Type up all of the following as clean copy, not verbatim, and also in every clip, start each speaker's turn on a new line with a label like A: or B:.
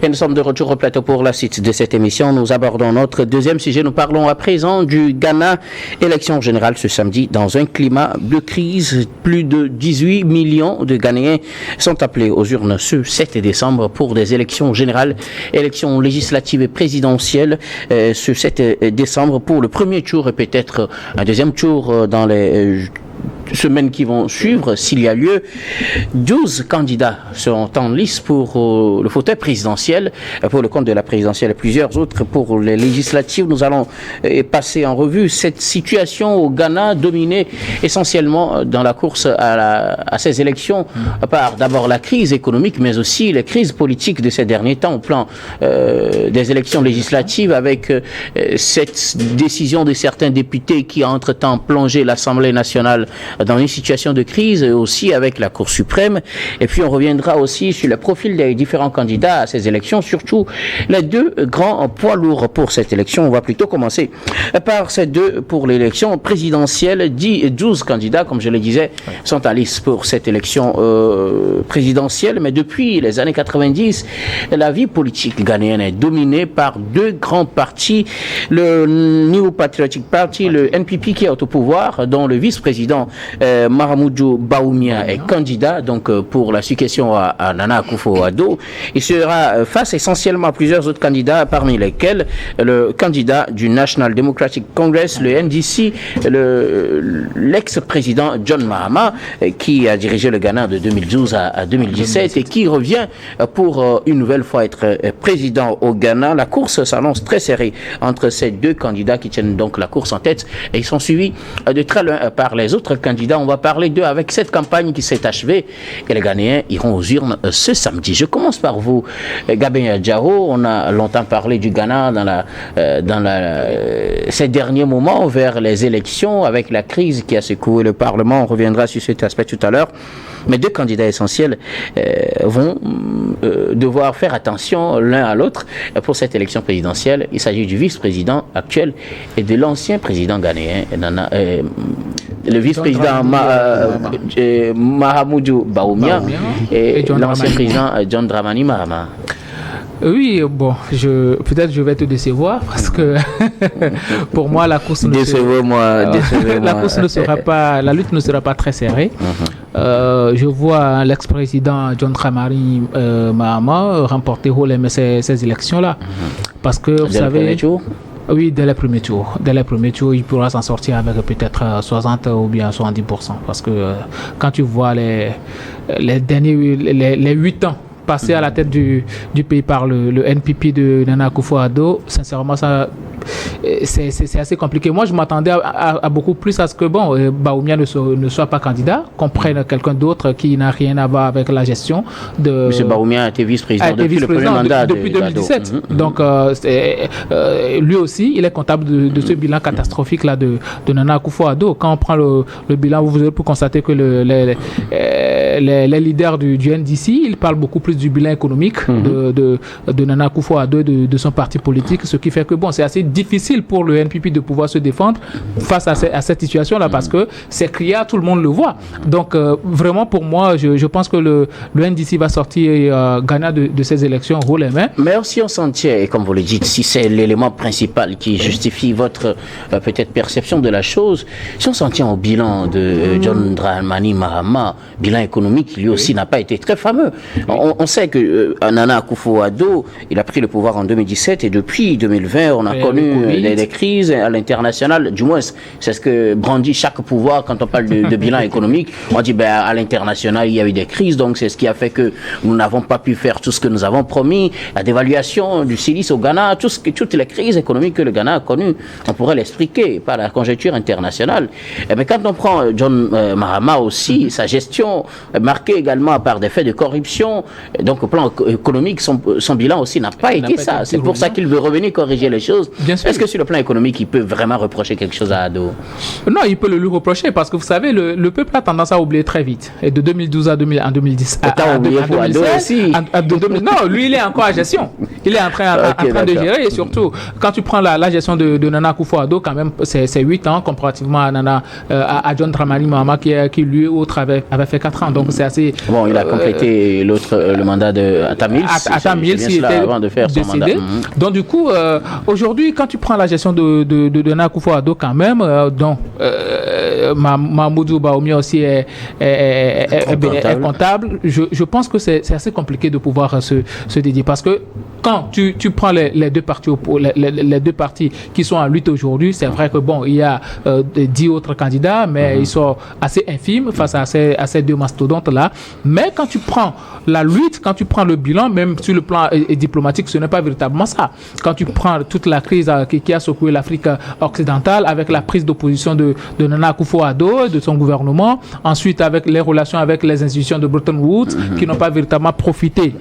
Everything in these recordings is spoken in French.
A: Et nous sommes de retour au plateau pour la suite de cette émission. Nous abordons notre deuxième sujet. Nous parlons à présent du Ghana. Élection générale ce samedi dans un climat de crise. Plus de 18 millions de Ghanéens sont appelés aux urnes ce 7 décembre pour des élections générales, élections législatives et présidentielles ce 7 décembre pour le premier tour et peut-être un deuxième tour dans les semaines qui vont suivre, s'il y a lieu. 12 candidats seront en lice pour le fauteuil présidentiel, pour le compte de la présidentielle et plusieurs autres pour les législatives. Nous allons passer en revue cette situation au Ghana, dominée essentiellement dans la course à ces élections, par d'abord la crise économique, mais aussi les crises politiques de ces derniers temps au plan des élections législatives, avec cette décision de certains députés qui a entre-temps plongé l'Assemblée nationale dans une situation de crise, aussi avec la Cour suprême. Et puis on reviendra aussi sur le profil des différents candidats à ces élections, surtout les deux grands poids lourds pour cette élection. On va plutôt commencer par ces deux pour l'élection présidentielle. 12 candidats, comme je le disais, sont en lice pour cette élection présidentielle. Mais depuis les années 90, la vie politique ghanéenne est dominée par deux grands partis. Le New Patriotic Party, le NPP qui est au pouvoir, dont le vice-président Mahamudu Bawumia est candidat donc pour la succession à Nana Akufo-Addo. Il sera face essentiellement à plusieurs autres candidats, parmi lesquels le candidat du National Democratic Congress, le NDC, l'ex-président John Mahama, qui a dirigé le Ghana de 2012 à 2017 et qui revient pour une nouvelle fois être président au Ghana. La course s'annonce très serrée entre ces deux candidats qui tiennent donc la course en tête, et ils sont suivis de très loin par les autres candidats. On va parler d'eux avec cette campagne qui s'est achevée et les Ghanéens iront aux urnes ce samedi. Je commence par vous, Gabin Diarro. On a longtemps parlé du Ghana ces derniers moments vers les élections, avec la crise qui a secoué le Parlement. On reviendra sur cet aspect tout à l'heure. Mais deux candidats essentiels vont devoir faire attention l'un à l'autre pour cette élection présidentielle. Il s'agit du vice-président actuel et de l'ancien président ghanéen, le vice-président Mahamudu Bawumia et l'ancien président John Dramani Mahama.
B: Oui, bon, peut-être je vais te décevoir parce que pour moi la course la lutte ne sera pas très serrée. Je vois l'ex-président John Dramani Mahama remporter haut ces élections-là, parce que vous savez. Oui, dès les premiers tours. Il pourra s'en sortir avec peut-être 60 ou bien 70%. Parce que quand tu vois les 8 ans passés à la tête du pays par le NPP de Nana Akufo-Addo, sincèrement, c'est assez compliqué. Moi, je m'attendais à beaucoup plus à ce que Bawumia ne soit pas candidat, qu'on prenne quelqu'un d'autre qui n'a rien à voir avec la gestion de... M.
A: Bawumia a été vice-président depuis le premier mandat
B: depuis 2017. Donc, lui aussi, il est comptable de ce bilan catastrophique là de Nana Akufo-Addo. Quand on prend le bilan, vous avez pu constater que les leaders du NDC, ils parlent beaucoup plus du bilan économique de Nana Akufo-Addo, de son parti politique, ce qui fait que c'est assez difficile pour le NPP de pouvoir se défendre face à cette situation-là, parce que c'est criard, tout le monde le voit. Donc, vraiment, pour moi, je pense que le NDC va sortir Ghana de ces élections haut les mains.
A: Mais aussi, on s'en tient, et comme vous le dites, si c'est l'élément principal qui justifie votre peut-être perception de la chose, si on s'en tient au bilan de John Dramani Mahama, bilan économique, lui aussi n'a pas été très fameux. On sait que Nana Akufo-Addo, il a pris le pouvoir en 2017 et depuis 2020, on a connu des crises à l'international. Du moins, c'est ce que brandit chaque pouvoir quand on parle de bilan économique. On dit à l'international, il y a eu des crises, donc c'est ce qui a fait que nous n'avons pas pu faire tout ce que nous avons promis. La dévaluation du silice au Ghana, toutes les crises économiques que le Ghana a connues, on pourrait l'expliquer par la conjoncture internationale. Mais quand on prend John Mahama aussi, sa gestion marquée également par des faits de corruption, donc au plan économique, son bilan aussi n'a pas été ça. C'est pour ça qu'il veut revenir corriger les choses. Est-ce que sur le plan économique, il peut vraiment reprocher quelque chose à Addo?
B: Non, il peut le lui reprocher, parce que vous savez, le peuple a tendance à oublier très vite. Et de 2012 à 2010.
A: Non,
B: lui, il est encore à gestion. Il est en train de gérer. Et surtout, quand tu prends la gestion de Nana Akufo-Addo, quand même, c'est 8 ans comparativement à John Dramani Mahama qui lui autre avait fait 4 ans. Donc c'est assez.
A: Bon, il a complété le mandat de Atamils.
B: Atamils, il était avant de faire son mandat. Donc du coup, aujourd'hui, quand tu prends la gestion de Nana Akufo-Addo, quand même, Mahamudu Bawumia aussi est comptable. Je pense que c'est assez compliqué de pouvoir se dédier parce que quand tu prends les deux partis qui sont en lutte aujourd'hui, c'est vrai que bon, il y a 10 autres candidats, mais ils sont assez infimes face à ces deux mastodontes-là. Mais quand tu prends la lutte, quand tu prends le bilan, même sur le plan diplomatique, ce n'est pas véritablement ça. Quand tu prends toute la crise qui a secoué l'Afrique occidentale, avec la prise d'opposition de Nana Akufo-Addo, de son gouvernement, ensuite avec les relations avec les institutions de Bretton Woods, qui n'ont pas véritablement profité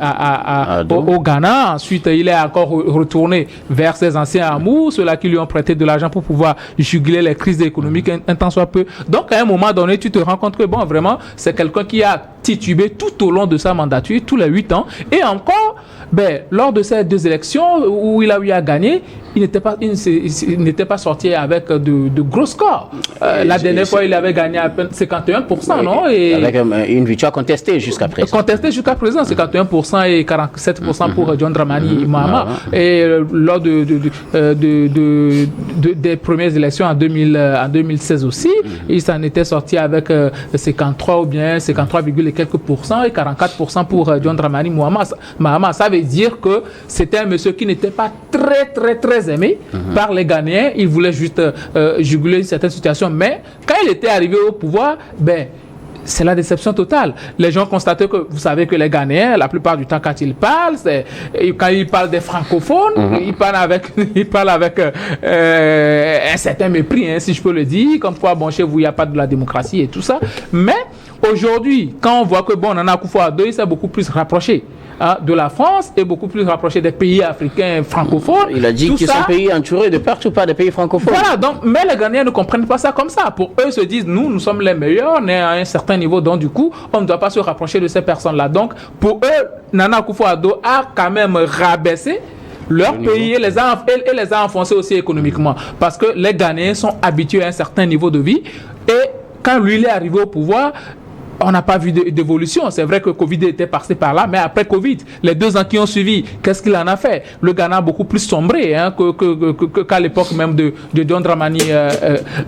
B: au Ghana. Ensuite, il est encore retourné vers ses anciens amours, ceux-là qui lui ont prêté de l'argent pour pouvoir juguler les crises économiques un tant soit peu. Donc, à un moment donné, tu te rends compte que, bon, vraiment, c'est quelqu'un qui a titubé tout au long de sa mandature, tous les 8 ans. Et encore, lors de ces 2 élections où il a eu à gagner, il n'était pas sorti avec de gros scores. La dernière fois, il avait gagné à peine 51%, non? Et
A: avec une victoire contestée jusqu'à présent.
B: 51% et 47% pour John Dramani Mahama. Et lors des premières élections en 2016 aussi, il s'en était sorti avec 53 ou bien 53, et quelques pourcents et 44% pour John Dramani Mahama. Ça veut dire que c'était un monsieur qui n'était pas très aimé par les Ghanéens. Il voulait juste juguler certaines situations. Mais quand il était arrivé au pouvoir, c'est la déception totale. Les gens constataient que, vous savez que les Ghanéens, la plupart du temps, quand ils parlent, quand ils parlent des francophones, ils parlent avec un certain mépris, si je peux le dire, comme quoi, bon, chez vous, il n'y a pas de la démocratie et tout ça. Mais aujourd'hui, quand on voit que, bon, Nana Akufo-Addo, il s'est beaucoup plus rapproché de la France et beaucoup plus rapproché des pays africains francophones.
A: Il a dit qu'ils sont pays entourés de partout par des pays francophones.
B: Voilà, donc, mais les Ghanéens ne comprennent pas ça comme ça. Pour eux, ils se disent, nous sommes les meilleurs, on est à un certain niveau, donc du coup, on ne doit pas se rapprocher de ces personnes-là. Donc, pour eux, Nana Akufo-Addo a quand même rabaissé leur pays et les a enfoncés aussi économiquement. Parce que les Ghanéens sont habitués à un certain niveau de vie et quand lui il est arrivé au pouvoir, on n'a pas vu d'évolution. C'est vrai que Covid était passé par là, mais après Covid, les 2 ans qui ont suivi, qu'est-ce qu'il en a fait? Le Ghana a beaucoup plus sombré qu'à l'époque même de John Dramani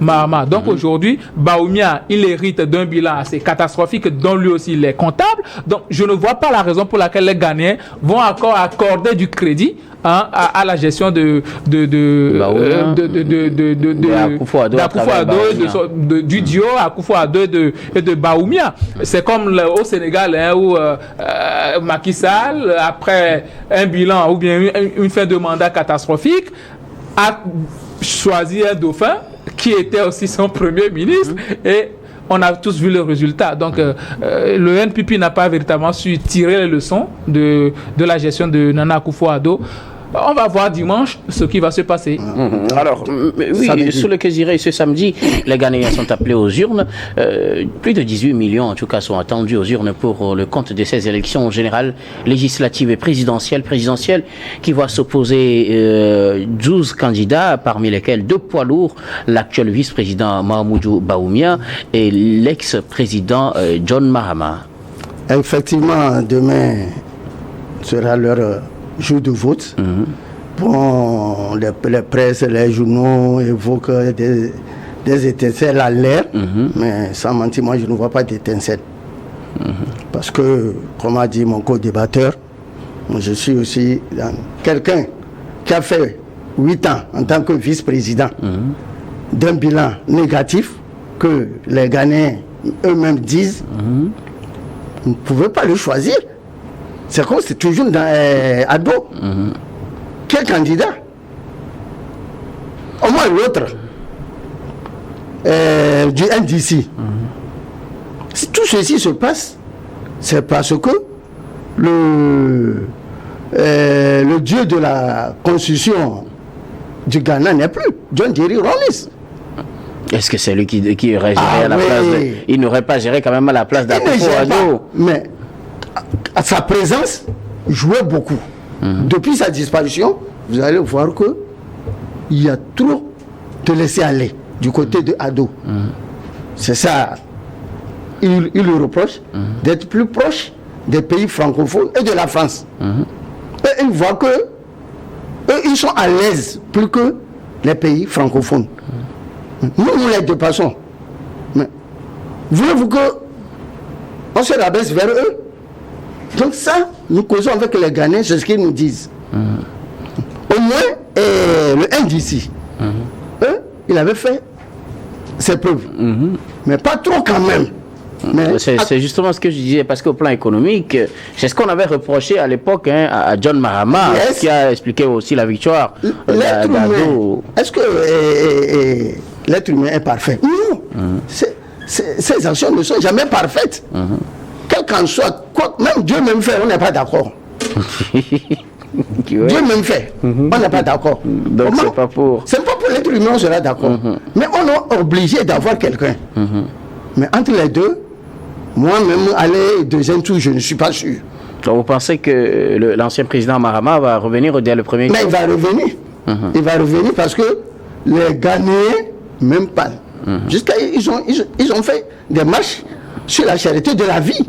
B: Mahama. Donc aujourd'hui, Bawumia, il hérite d'un bilan assez catastrophique dont lui aussi il est comptable. Donc je ne vois pas la raison pour laquelle les Ghanéens vont encore accorder du crédit à la gestion du duo Akufo-Addo et de Bawumia. C'est comme au Sénégal où Macky Sall, après un bilan ou bien une fin de mandat catastrophique, a choisi un dauphin qui était aussi son premier ministre et on a tous vu le résultat. Donc, le NPP n'a pas véritablement su tirer les leçons de la gestion de Nana Akufo-Addo. On va voir dimanche ce qui va se passer.
A: Alors, oui, sur le Kéziré, ce samedi, les Ghanéens sont appelés aux urnes. Plus de 18 millions, en tout cas, sont attendus aux urnes pour le compte de ces élections générales, législatives et présidentielles qui voient s'opposer 12 candidats, parmi lesquels 2 poids lourds, l'actuel vice-président Mahamudu Bawumia et l'ex-président John Mahama.
C: Effectivement, demain sera leur jour de vote. Bon, les presses, les journaux évoquent des étincelles à l'air, mais sans mentir, moi je ne vois pas d'étincelles. Parce que, comme a dit mon co-débatteur, je suis aussi quelqu'un qui a fait 8 ans en tant que vice-président d'un bilan négatif que les Ghanéens eux-mêmes disent. Vous ne pouvez pas le choisir. C'est comme c'est toujours à dos. Quel candidat? Au moins l'autre du NDC. Si tout ceci se passe, c'est parce que le dieu de la constitution du Ghana n'est plus John Jerry Rawlings.
A: Est-ce que c'est lui qui aurait géré à la place il n'aurait pas géré quand même à la place d'Akufo-Addo?
C: Mais à sa présence jouait beaucoup. Depuis sa disparition, vous allez voir que il y a trop de laisser aller du côté de Ado. C'est ça. Il lui reproche d'être plus proche des pays francophones et de la France. Et il voit que eux, ils sont à l'aise plus que les pays francophones. Nous les dépassons. Mais voulez-vous que on se rabaisse vers eux? Donc ça, nous causons avec les Ghanéens, c'est ce qu'ils nous disent. Au moins, le NDC, eux, il avait fait ses preuves. Mais pas trop quand même.
A: C'est justement ce que je disais, parce qu'au plan économique, c'est ce qu'on avait reproché à l'époque à John Mahama, qui a expliqué aussi la victoire d'Ado.
C: Est-ce que l'être humain est parfait? Non. Ces actions ne sont jamais parfaites. Quel qu'en soit, même Dieu même fait, on n'est pas d'accord. Dieu même fait, on n'est pas d'accord.
A: Donc c'est pas pour
C: l'être humain, on sera d'accord. Mais on est obligé d'avoir quelqu'un. Mais entre les deux, moi-même, aller deuxième tour, je ne suis pas sûr.
A: Donc vous pensez que l'ancien président Mahama va revenir dès le premier tour?
C: Mais il va revenir. Il va revenir parce que les Ghanéens, même pas. Jusqu'à ils ont fait des marches sur la charité de la vie.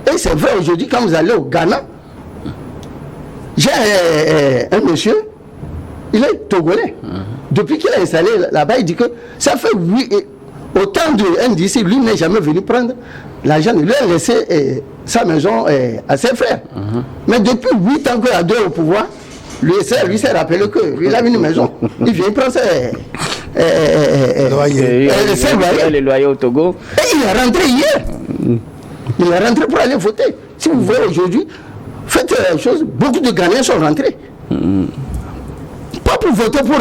C: Et c'est vrai aujourd'hui, quand vous allez au Ghana, j'ai un monsieur, il est togolais. Depuis qu'il est installé là-bas, il dit que ça fait autant de NDC, lui n'est jamais venu prendre l'argent, il lui a laissé sa maison à ses frères. Mais depuis 8 ans qu'il a deux au pouvoir, lui s'est rappelé qu'il a une maison. Il vient prendre ses
A: loyers au Togo.
C: Et il est rentré hier. Il est rentré pour aller voter. Si vous voyez aujourd'hui, faites la chose, beaucoup de Ghanéens sont rentrés. Pas pour voter pour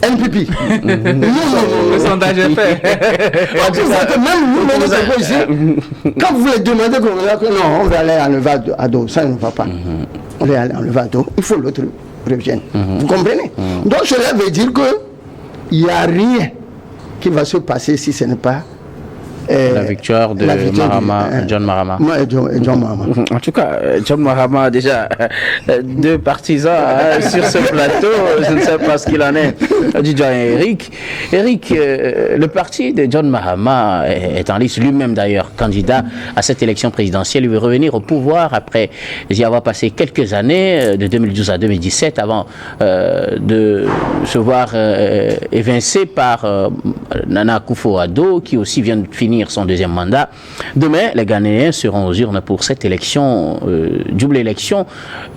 C: NPP.
B: Le sondage est fait.
C: Même nous, quand vous voulez demander non, on va aller enlever Ado, ça ne va pas. On va aller enlever Ado, il faut l'autre revienne. Vous comprenez? Donc cela veut dire qu'il n'y a rien qui va se passer si ce n'est pas
A: la victoire de John Mahama.
C: John Mahama.
A: En tout cas, John Mahama a déjà deux partisans sur ce plateau. Je ne sais pas ce qu'il en est du doyen Eric. Eric, le parti de John Mahama est en lice, lui-même d'ailleurs candidat à cette élection présidentielle. Il veut revenir au pouvoir après y avoir passé quelques années, de 2012 à 2017, avant de se voir évincé par Nana Akufo-Addo, qui aussi vient de finir son deuxième mandat. Demain, les Ghanéens seront aux urnes pour cette élection, double élection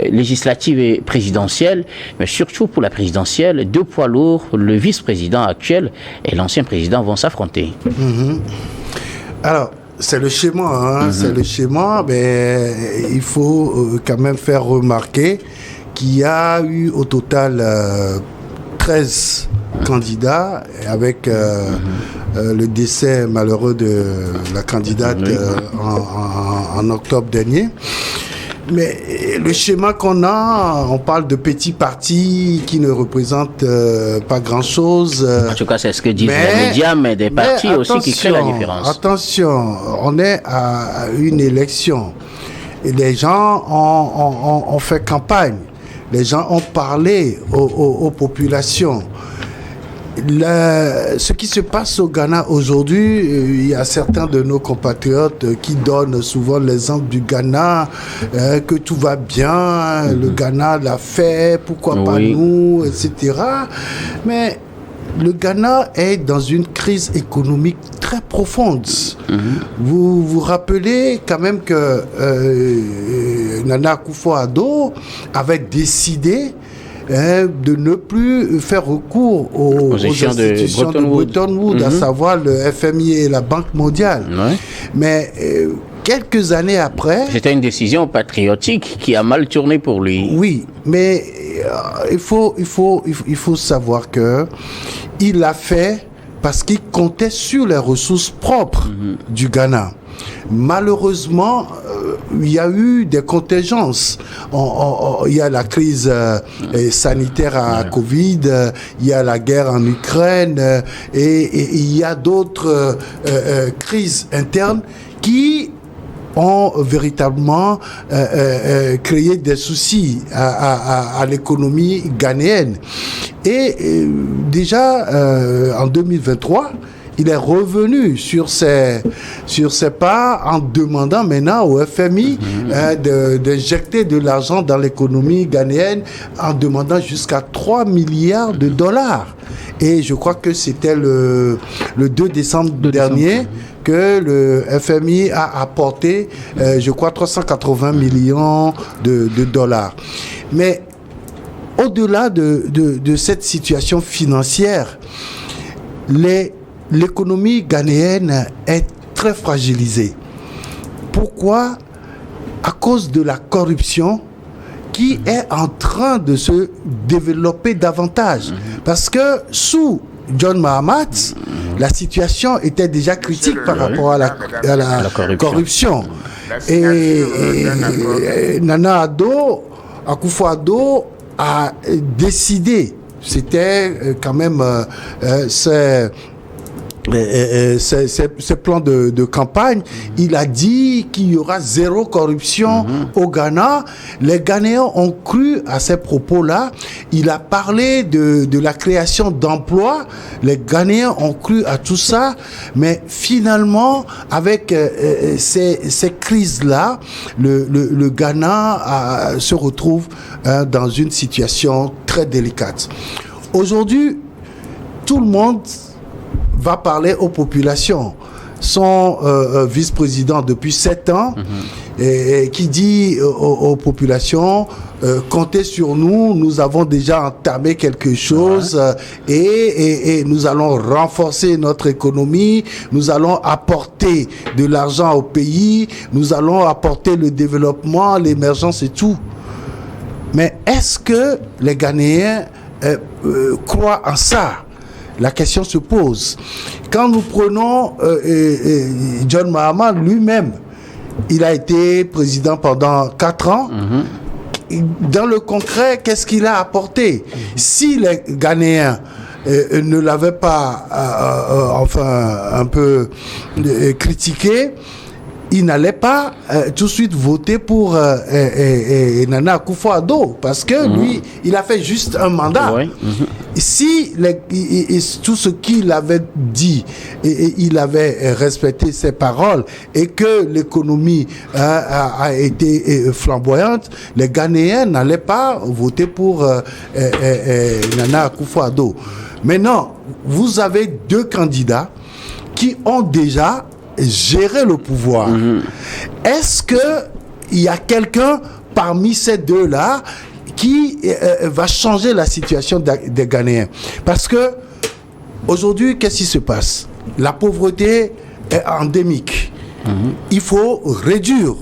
A: législative et présidentielle, mais surtout pour la présidentielle, deux poids lourds, le vice-président actuel et l'ancien président vont s'affronter.
D: Alors, c'est le schéma, c'est le schéma, mais il faut quand même faire remarquer qu'il y a eu au total 13 candidats avec le décès malheureux de la candidate en octobre dernier. Mais le schéma qu'on a, on parle de petits partis qui ne représentent pas grand-chose.
A: En tout cas, c'est ce que disent les médias, mais des partis aussi qui créent la différence.
D: Attention, on est à une élection. Et les gens ont fait campagne. Les gens ont parlé aux populations. Ce qui se passe au Ghana aujourd'hui, il y a certains de nos compatriotes qui donnent souvent l'exemple du Ghana, que tout va bien, le Ghana l'a fait, pourquoi pas nous, etc. Mais le Ghana est dans une crise économique très profonde. Vous vous rappelez quand même que Nana Akufo-Addo avait décidé de ne plus faire recours aux institutions de Bretton Woods, à savoir le FMI et la Banque mondiale. Mais quelques années après...
A: C'était une décision patriotique qui a mal tourné pour lui.
D: Oui, mais il faut savoir que il l'a fait parce qu'il comptait sur les ressources propres du Ghana. Malheureusement, il y a eu des contingences. Il y a la crise sanitaire à Covid, il y a la guerre en Ukraine, et il y a d'autres crises internes qui ont véritablement créé des soucis à l'économie ghanéenne. Et déjà en 2023, il est revenu sur ses pas en demandant maintenant au FMI d'injecter de l'argent dans l'économie ghanéenne, en demandant jusqu'à 3 milliards de dollars. Et je crois que c'était le 2 décembre dernier que le FMI a apporté, je crois, 380 millions de dollars. Mais au-delà de cette situation financière, l'économie ghanéenne est très fragilisée. Pourquoi? À cause de la corruption qui est en train de se développer davantage. Parce que sous John Mahama, la situation était déjà critique par rapport à la corruption. Et Nana Akufo-Addo a décidé, c'était quand même ces plans de campagne, il a dit qu'il y aura zéro corruption au Ghana. Les Ghanéens ont cru à ces propos-là. Il a parlé de la création d'emplois. Les Ghanéens ont cru à tout ça. Mais finalement, avec ces crises-là, le Ghana se retrouve dans une situation très délicate. Aujourd'hui, tout le monde va parler aux populations. Son vice-président depuis 7 ans, et qui dit aux populations, comptez sur nous, nous avons déjà entamé quelque chose, et nous allons renforcer notre économie, nous allons apporter de l'argent au pays, nous allons apporter le développement, l'émergence et tout. Mais est-ce que les Ghanéens croient en ça? La question se pose. Quand nous prenons John Mahama lui-même, il a été président pendant 4 ans. Dans le concret, qu'est-ce qu'il a apporté? Si les Ghanéens ne l'avaient pas un peu critiqué, il n'allait pas tout de suite voter pour Nana Akufo-Addo, parce que lui, il a fait juste un mandat. Si tout ce qu'il avait dit, il avait respecté ses paroles, et que l'économie a été flamboyante, les Ghanéens n'allaient pas voter pour Nana Akufo-Addo. Maintenant, vous avez 2 candidats qui ont déjà gérer le pouvoir. Est-ce qu'il y a quelqu'un parmi ces 2-là qui va changer la situation des Ghanéens? Parce que aujourd'hui, qu'est-ce qui se passe? La pauvreté est endémique. Il faut réduire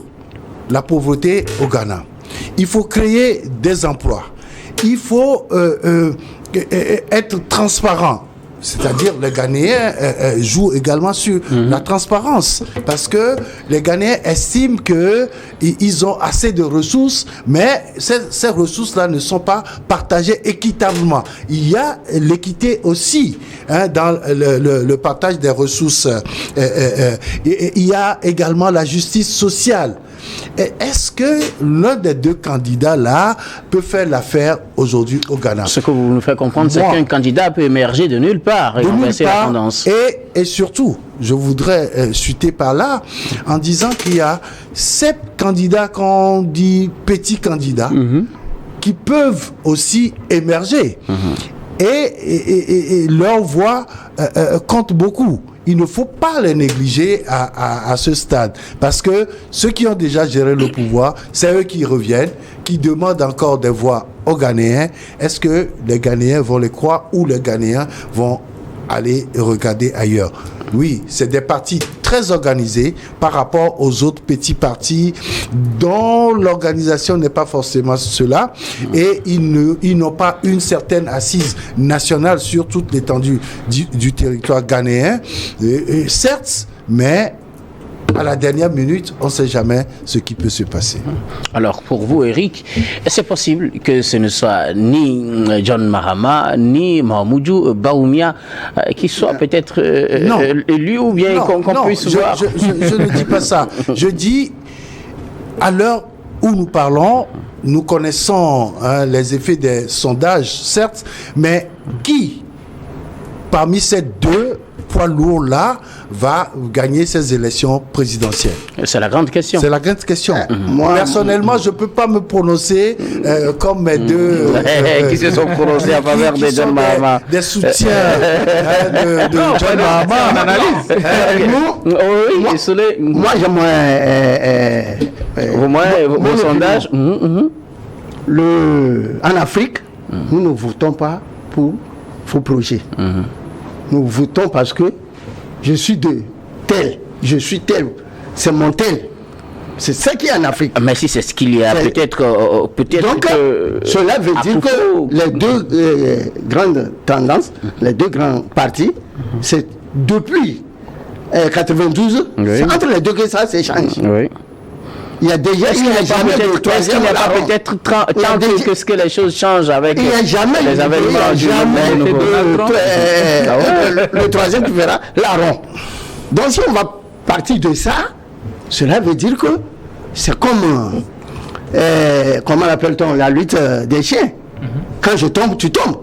D: la pauvreté au Ghana. Il faut créer des emplois. Il faut être transparent. C'est-à-dire, les Ghanéens jouent également sur la transparence, parce que les Ghanéens estiment qu'ils ont assez de ressources, mais ces ressources-là ne sont pas partagées équitablement. Il y a l'équité aussi dans le partage des ressources. Il y a également la justice sociale. Est-ce que l'un des 2 candidats-là peut faire l'affaire aujourd'hui au Ghana?
A: Ce que vous nous faites comprendre, c'est qu'un candidat peut émerger de nulle part et renverser la tendance.
D: Et surtout, je voudrais chuter par là en disant qu'il y a 7 candidats qu'on dit petits candidats qui peuvent aussi émerger. Et leur voix compte beaucoup. Il ne faut pas les négliger à ce stade, parce que ceux qui ont déjà géré le pouvoir, c'est eux qui reviennent, qui demandent encore des voix aux Ghanéens. Est-ce que les Ghanéens vont les croire, ou les Ghanéens vont aller regarder ailleurs? Oui, c'est des partis très organisés par rapport aux autres petits partis dont l'organisation n'est pas forcément cela, et ils n'ont pas une certaine assise nationale sur toute l'étendue du territoire ghanéen. Certes, mais à la dernière minute, on ne sait jamais ce qui peut se passer.
A: Alors, pour vous, Eric, c'est possible que ce ne soit ni John Mahama, ni Mahamoudou Bawumia qui soient peut-être élus, ou bien qu'on puisse voir...
D: Je ne dis pas ça. Je dis à l'heure où nous parlons, nous connaissons les effets des sondages, certes, mais qui, parmi ces deux poids lourds-là, va gagner ces élections présidentielles?
A: C'est la grande question.
D: C'est la grande question.
C: Moi,
D: personnellement, je ne peux pas me prononcer comme mes deux...
A: qui se sont prononcés en faveur de John Mahama.
D: Des soutiens de John Mahama.
C: Moi, j'aimerais...
A: vos sondages.
C: En Afrique, nous ne votons pas pour vos projets. Nous votons parce que je suis tel, c'est mon tel. C'est ça qui est en Afrique.
A: Mais si c'est ce qu'il y a, peut-être
C: donc,
A: que...
C: cela veut dire que les deux grandes tendances, les deux grands partis, c'est depuis 92, c'est entre les deux que ça s'échange.
A: Oui.
C: Il y a déjà, il n'y a jamais de troisième larron.
A: Peut-être tant que les choses changent avec
C: il n'y a jamais
A: les avènements du
C: le troisième qui verra larron. Donc si on va partir de ça, cela veut dire que c'est comme, comment l'appelle-t-on, la lutte des chiens. Quand je tombe, tu tombes.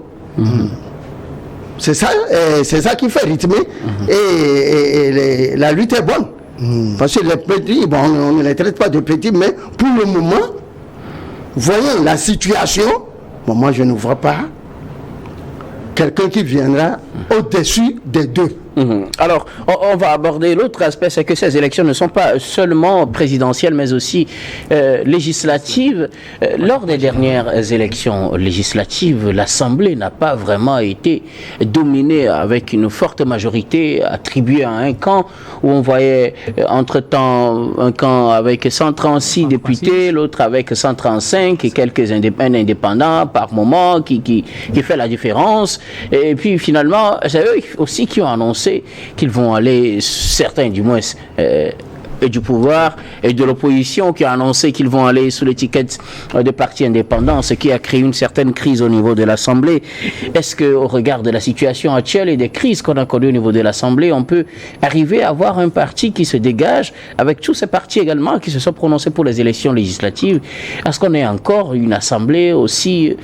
C: C'est ça qui fait rythmer. Et la lutte est bonne. Parce que les petits, bon, on ne les traite pas de petits, mais pour le moment, voyant la situation, bon, moi je ne vois pas quelqu'un qui viendra au-dessus des deux.
A: Alors, on va aborder l'autre aspect, c'est que ces élections ne sont pas seulement présidentielles, mais aussi législatives. Lors des dernières élections législatives, l'Assemblée n'a pas vraiment été dominée avec une forte majorité attribuée à un camp, où on voyait entre-temps un camp avec 136 députés, l'autre avec 135 et quelques indépendants par moment qui fait la différence. Et puis finalement, c'est eux aussi qui ont annoncé qu'ils vont aller, certains du moins du pouvoir et de l'opposition, qui ont annoncé qu'ils vont aller sous l'étiquette de partis indépendants, ce qui a créé une certaine crise au niveau de l'Assemblée. Est-ce qu'au regard de la situation actuelle et des crises qu'on a connues au niveau de l'Assemblée, on peut arriver à avoir un parti qui se dégage, avec tous ces partis également qui se sont prononcés pour les élections législatives? Est-ce qu'on ait encore une Assemblée aussi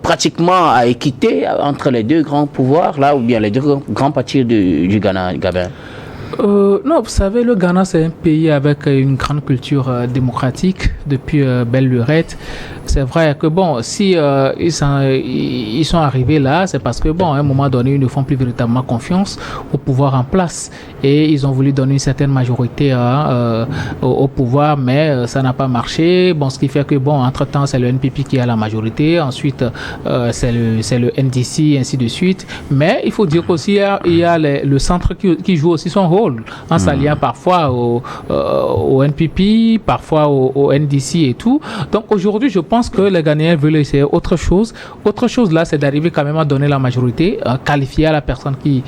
A: pratiquement à équité entre les deux grands pouvoirs, là, ou bien les deux grands partis du Ghana, Gabin?
B: Non, vous savez, le Ghana, c'est un pays avec une grande culture démocratique depuis belle lurette. C'est vrai que, bon, si ils sont arrivés là, c'est parce que, bon, à un moment donné, ils ne font plus véritablement confiance au pouvoir en place. Et ils ont voulu donner une certaine majorité au pouvoir, mais ça n'a pas marché. Bon, ce qui fait que, bon, entre-temps, c'est le NPP qui a la majorité. Ensuite, c'est le NDC, ainsi de suite. Mais il faut dire qu'aussi, il y a le centre qui joue aussi son rôle, en s'alliant parfois au NPP, parfois au NDC et tout. Donc aujourd'hui, je pense que les Ghanéens veulent essayer autre chose. Autre chose là, c'est d'arriver quand même à donner la majorité, qualifier à la personne qui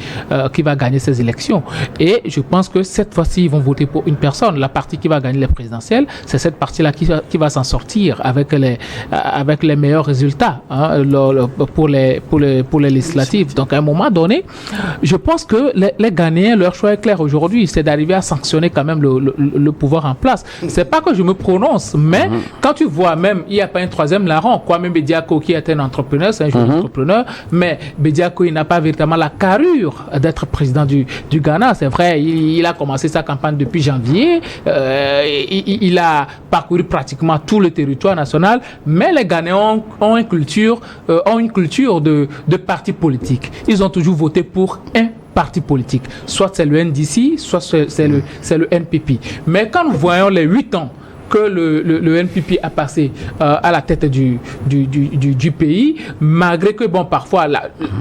B: va gagner ces élections. Et je pense que cette fois-ci, ils vont voter pour une personne. La partie qui va gagner les présidentielles, c'est cette partie-là qui va s'en sortir avec les meilleurs résultats pour les législatives. Donc à un moment donné, je pense que les Ghanéens, leur choix est clair aujourd'hui, c'est d'arriver à sanctionner quand même le pouvoir en place. C'est pas que je me prononce, mais quand tu vois même, il n'y a pas un troisième larron. Kwame Bediako qui est un entrepreneur, c'est un jeune entrepreneur, mais Bediako, il n'a pas véritablement la carrure d'être président du Ghana. C'est vrai, il a commencé sa campagne depuis janvier, il a parcouru pratiquement tout le territoire national, mais les Ghanéens ont une culture de parti politique. Ils ont toujours voté pour un parti politique. Soit c'est le NDC, soit c'est le NPP. Mais quand nous voyons les 8 ans que le NPP a passé à la tête du pays, malgré que, bon, parfois,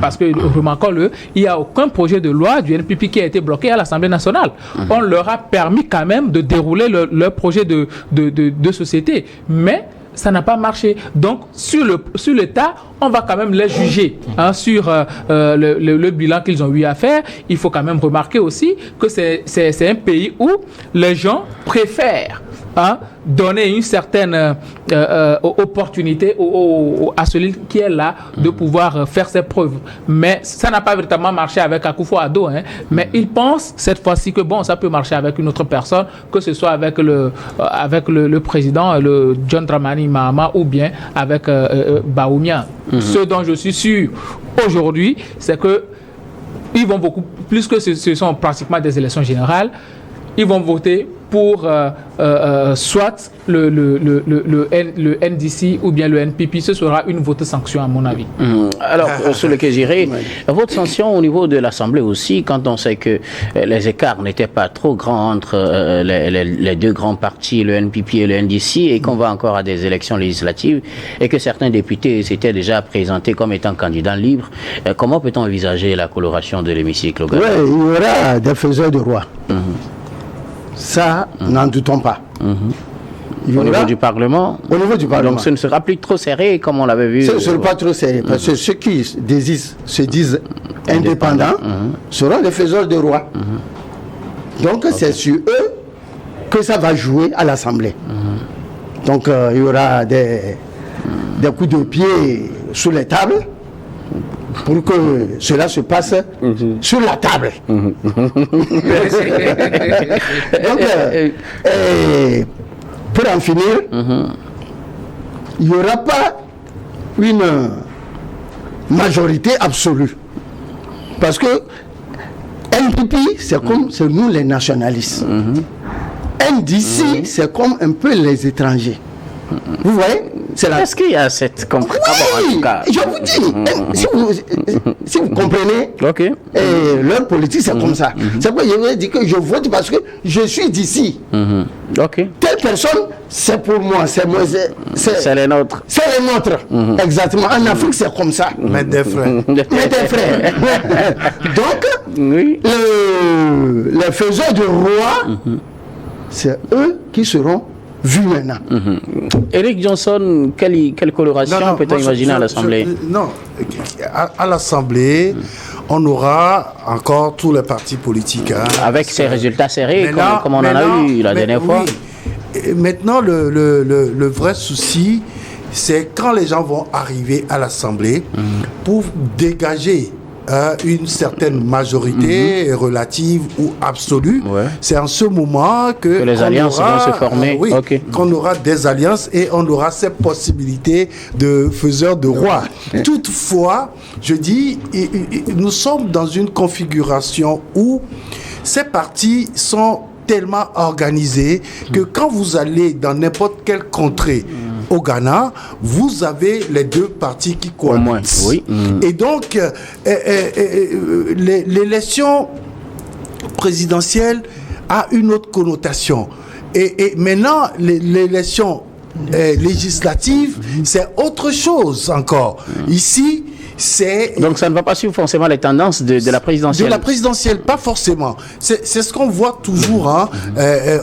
B: parce que, remarquons-le, il n'y a aucun projet de loi du NPP qui a été bloqué à l'Assemblée nationale. On leur a permis quand même de dérouler leur projet de société. Mais ça n'a pas marché. Donc, sur l'État, on va quand même les juger sur le bilan qu'ils ont eu à faire. Il faut quand même remarquer aussi que c'est un pays où les gens préfèrent donner une certaine opportunité à celui qui est là de pouvoir faire ses preuves. Mais ça n'a pas véritablement marché avec Akufo-Addo. Mais il pense cette fois-ci que ça peut marcher avec une autre personne, que ce soit avec le président, le John Dramani Mahama, ou bien avec Bawumia. Ce dont je suis sûr aujourd'hui, c'est que ils vont beaucoup, plus que ce sont pratiquement des élections générales, ils vont voter pour soit le NDC ou bien le NPP. Ce sera une vote sanction à mon avis.
A: Alors, sur lequel j'irai, votre sanction au niveau de l'Assemblée aussi, quand on sait que les écarts n'étaient pas trop grands entre les deux grands partis, le NPP et le NDC, et qu'on va encore à des élections législatives, et que certains députés s'étaient déjà présentés comme étant candidats libres, comment peut-on envisager la coloration de l'hémicycle au Ghana?
C: Oui, il y aura des faiseurs de roi. Ça, n'en doutons pas.
A: Au niveau du Parlement?
C: Au niveau du Parlement.
A: Donc ce ne sera plus trop serré comme on l'avait vu.
C: Ce ne sera pas trop serré, parce que ceux qui se disent indépendants seront les faiseurs de roi. Donc c'est sur eux que ça va jouer à l'Assemblée. Donc il y aura des coups de pied sous les tables pour que cela se passe sur la table. Donc, pour en finir, il n'y aura pas une majorité absolue. Parce que NPP, c'est comme c'est nous les nationalistes. NDC, c'est comme un peu les étrangers. Vous voyez?
A: Est-ce qu'il y a cette compréhension?
C: Oui, en tout cas, je vous dis, si vous comprenez, leur politique c'est comme ça. C'est pourquoi je vous ai dit que je vote parce que je suis d'ici. Telle personne, c'est pour moi, c'est
A: les nôtres.
C: C'est les nôtres, exactement. En Afrique, c'est comme ça.
D: Mais des frères.
C: Mais des frères. Donc, les faiseurs de roi, c'est eux qui seront vus maintenant.
A: Eric Johnson, quelle coloration peut-on imaginer à l'Assemblée?
D: Non, à l'Assemblée, on aura encore tous les partis politiques.
A: Avec ces résultats serrés, comme on en a eu la dernière fois.
D: Et maintenant, le vrai souci, c'est quand les gens vont arriver à l'Assemblée pour dégager une certaine majorité relative ou absolue. C'est en ce moment que
A: les alliances vont se former.
D: Qu'on aura des alliances et on aura cette possibilité de faiseurs de roi. Toutefois, je dis, nous sommes dans une configuration où ces partis sont tellement organisés que quand vous allez dans n'importe quelle contrée au Ghana, vous avez les deux partis qui cohabitent. Et donc, l'élection présidentielle a une autre connotation. Et maintenant, l'élection législative, c'est autre chose encore. Ici,
A: donc ça ne va pas suivre forcément les tendances de la présidentielle.
D: De la présidentielle, pas forcément. C'est ce qu'on voit toujours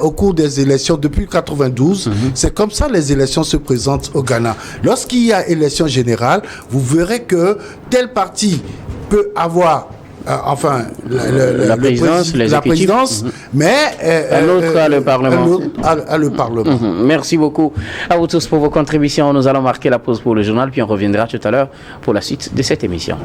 D: au cours des élections depuis 92. C'est comme ça les élections se présentent au Ghana. Lorsqu'il y a élection générale, vous verrez que tel parti peut avoir la présidence, mais
A: un autre a le Parlement.
D: Le Parlement.
A: Merci beaucoup à vous tous pour vos contributions. Nous allons marquer la pause pour le journal, puis on reviendra tout à l'heure pour la suite de cette émission.